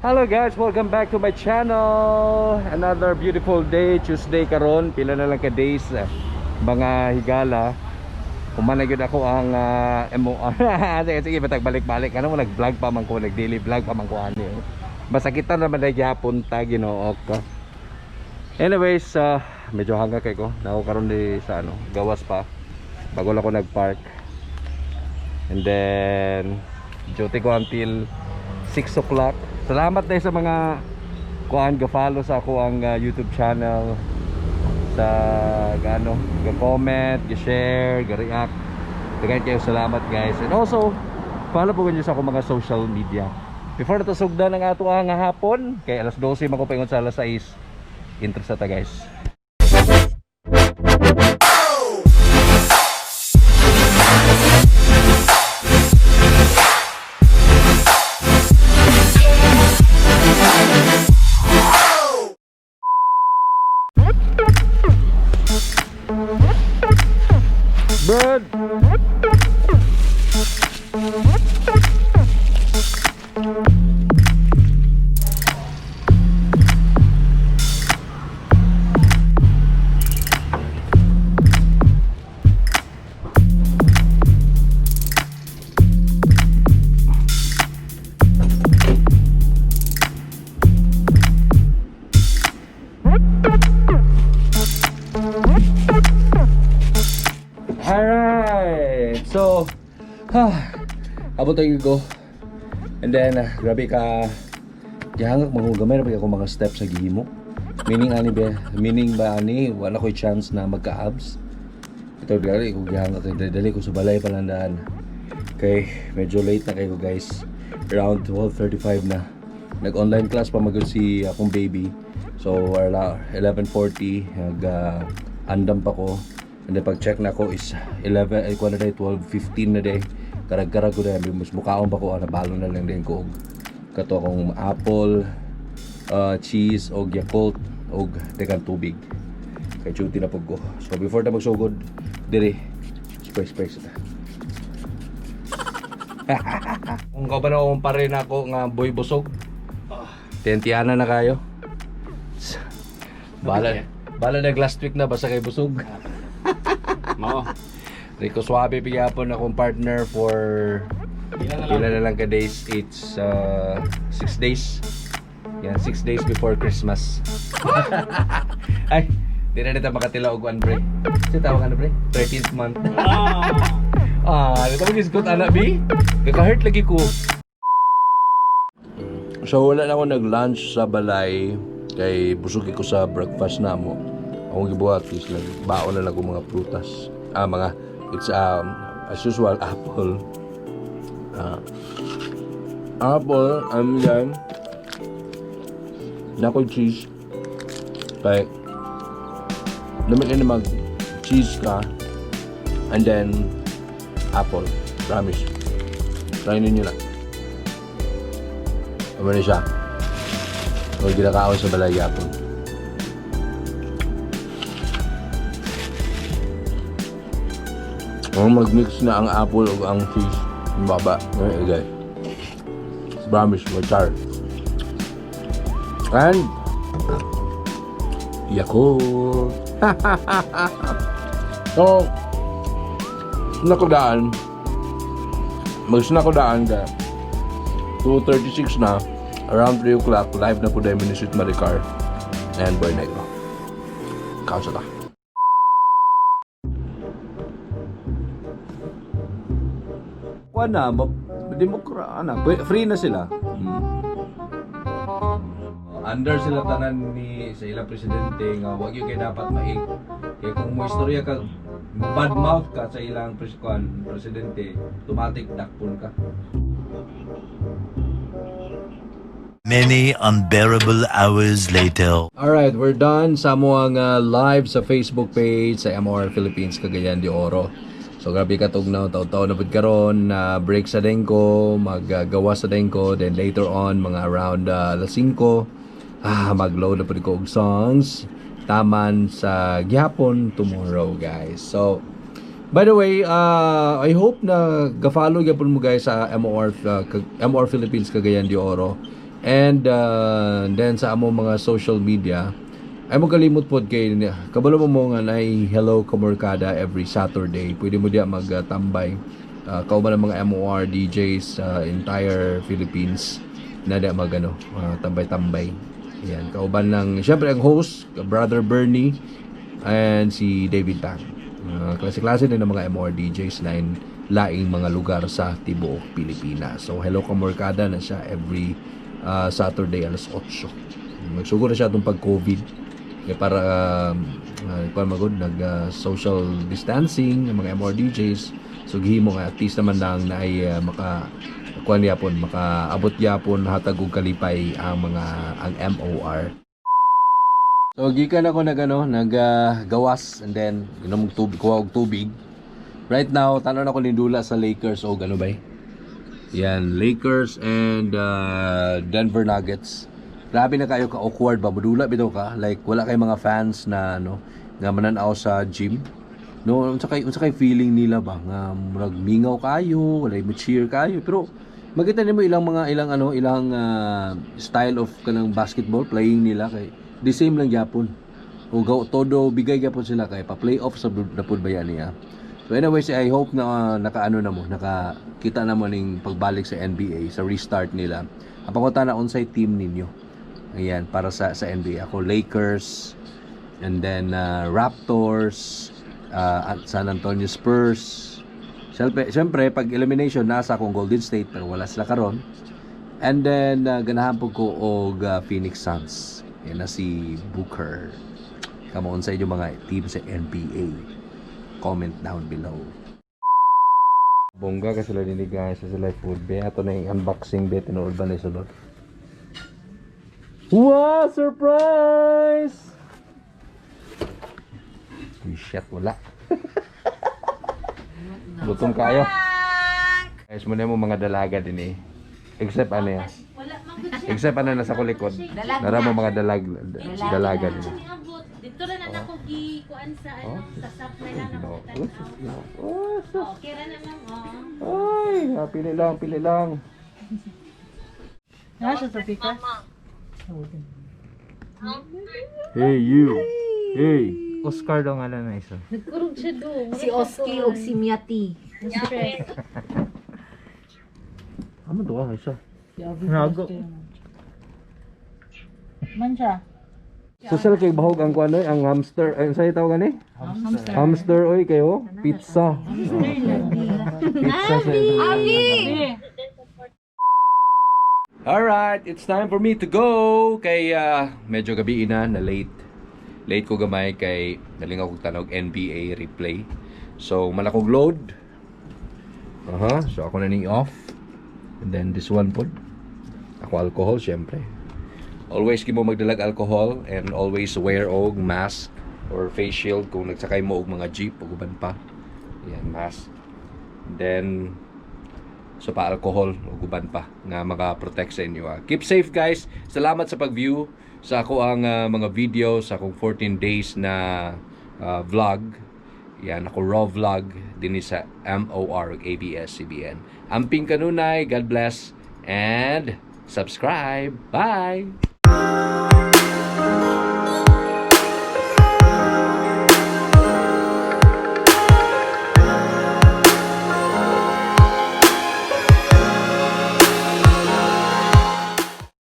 Hello guys, welcome back to my channel. Another beautiful day, Tuesday karon. Pila na lang ka days mga higala. Humana gyud ako ang MOR. Sige, batag balik-balik. Ano mo nag-vlog pa man ko, nag-daily vlog pa man ko ani. Basta kita naman na gyapon ta Ginoo ka. Anyways, medyo hanga kay ko. Nako karon di sa gawas pa. Bago lang ako nag-park. And then duty ko until 6 o'clock. Salamat dahil sa mga ga-follow sa ako ang YouTube channel, sa ga-comment, ga-share, ga-react. Dagan kayo salamat guys. And also follow po kayo sa ako mga social media. Before na sugdan ang ato nga hapon, kay alas 12 mako paingon sa alas 6. Intro sa ta guys. Bird. Alright, so abot tayo ko. And then grabe ka gihangak maghugamay na ako mga steps sa gihimo. Meaning ba ani wala ko'y chance na magka-abs. Ito dali ko gihangak, dali ko sa balay palandaan. Okay, medyo late na kayo guys. Around 12:35 na. Nag-online class pa magud si akong baby. So 11:40 andam pa ko. And then pag check na ko is 12:15 na day. Karag-karag ko dahil mas mukhaon pa ko, nabalo na lang din ko kato akong apple, cheese o Yakult o dekan tubig kay duty na pag ko. So before na magsugod dire spray sa kung ka ba na kumpare na ako nga boy busog, tentiana na kayo. Bala na last week na basta kay busog. Mao. Rico Suave pigapon akong partner for pila na lang ka days. It's 6 days. Yan, 6 days before Christmas. Ay, di na nita makatila og one bre. Kasi tawag ano bre? 13th month. Dito mag-isgot anak bi? Kaka-hurt lagi ko. So wala na ako nag-lunch sa balay. Kay busog ko sa breakfast na mo. Akong gibuhat is lang baon na lang ko mga prutas. It's as usual apple. Apple, yan. Nako cheese. Kaya naman na mag cheese ka. And then apple. Promise. Try ninyo na. Ano na siya? Huwag ginakaon sa balay apple. Mag-mix na ang apple o ang cheese. Yung baba. Ngayon, guys. Promise, machar. And Yakult. So mag-snakodaan ka 2:36 na. Around 3 o'clock live na po dahil minisit Maricar. And boy na ito. Kausa ta. Na free na sila. Under sila tanan ni sa ilang presidente nga wag yung kay dapat maig. Kaya kung mo istorya ka bad mouth ka sa ilang presidente, automatic dakpon ka. Many unbearable hours later. Alright, we're done sa mga live sa Facebook page sa MOR Philippines Cagayan de Oro. So grabe katugnaw, taon-taon na pud karon na break sa dengko, maggawa sa dengko, then later on mga around alas 5 magload na pud ko og songs taman sa gihapon tomorrow guys. So by the way, I hope na ga-follow gyapon mo guys sa MOR Philippines Cagayan de Oro. And then sa among mga social media, ay mo kalimot pod kay kabalo mo nga nay Hello Kamorkada every Saturday. Pwede mo diya magtambay. Kauban ang mga MOR DJs sa entire Philippines na diya magano tambay-tambay. Yan, kauban ng syempre ang host, Brother Bernie and si David Tang. Klase-klase din ng mga MOR DJs na in laing mga lugar sa tibuok Pilipinas. So Hello Kamorkada na siya every Saturday alas 8. Magsugod na siya itong pag-COVID kaya para social distancing ng mga MOR DJs. So gihimo nga at least naman lang na ay kuan yapon makaabot yapon hatag og kalipay ang MOR. So gikan ako naggawas and then inom og tubig, kuha og tubig. Right now tanan ako nindula sa Lakers o ano ba? Yan, Lakers and Denver Nuggets. Grabe na kayo ka-awkward ba? Budula bitaw ka? Like wala kay mga fans na nga mananaw sa gym. No, unsa kay feeling nila ba nga murag mingaw kayo, wala mo cheer kayo, pero makita nimo ilang style of kanang basketball playing nila kay the same lang gyapon. O todo bigay gyapon sila kay pa-playoff sa dapod bayan niya. So anyways, I hope na nakakita na mo ning pagbalik sa NBA, sa restart nila. Ang pangunta na onsite team ninyo. Ayan, para sa NBA. Ako Lakers, and then Raptors, at San Antonio Spurs. Siyempre, pag elimination, nasa akong Golden State, pero wala sila karon. And then, ganahan po ko og Phoenix Suns. Yan na si Booker. Kamoon sa inyo mga team sa NBA. Comment down below. Bongga ka sila nini guys sa sila food be. Ato na yung unboxing be. Tinuod ba na yung sulod? Wow! Surprise! Shit, wala. Gutom kayo. Guys, muna mo mga dalaga din eh. Except ano yan. Except ano nasa kulikod. Nara mo mga dalaga din. Dito na ako gikuan sa sa supply na nakita. Okay ra na lang Ay, pili lang. Nasa sa pika. Hey you. Hey. Oscar daw nga lang na isa. Nagkurog siya do. Si Oski o si Miati. Amo do ka isa. Nago. Man siya. Social kay bahog ang kuano ang hamster. Ay sa tawag ani? Hamster oy kayo. Pizza. Pizza sa Alright, it's time for me to go. Kay medyo gabi na late ko gamay kay nalingaw kog tanog NBA replay. So malakog load. So ako na ning off. And then this one pod. Ako alcohol syempre. Always kimo magdalag alcohol and always wear og mask or face shield kung nagsakay mo og mga jeep o uban pa. Yan, mask. And then so pa alcohol o uban pa nga maka-protect sa inyo. Keep safe guys. Salamat sa pag-view sa ako ang mga video sa akong 14 days na vlog. Yan, ako raw vlog din sa MOR ABS-CBN. Amping kanunay, God bless and subscribe. Bye.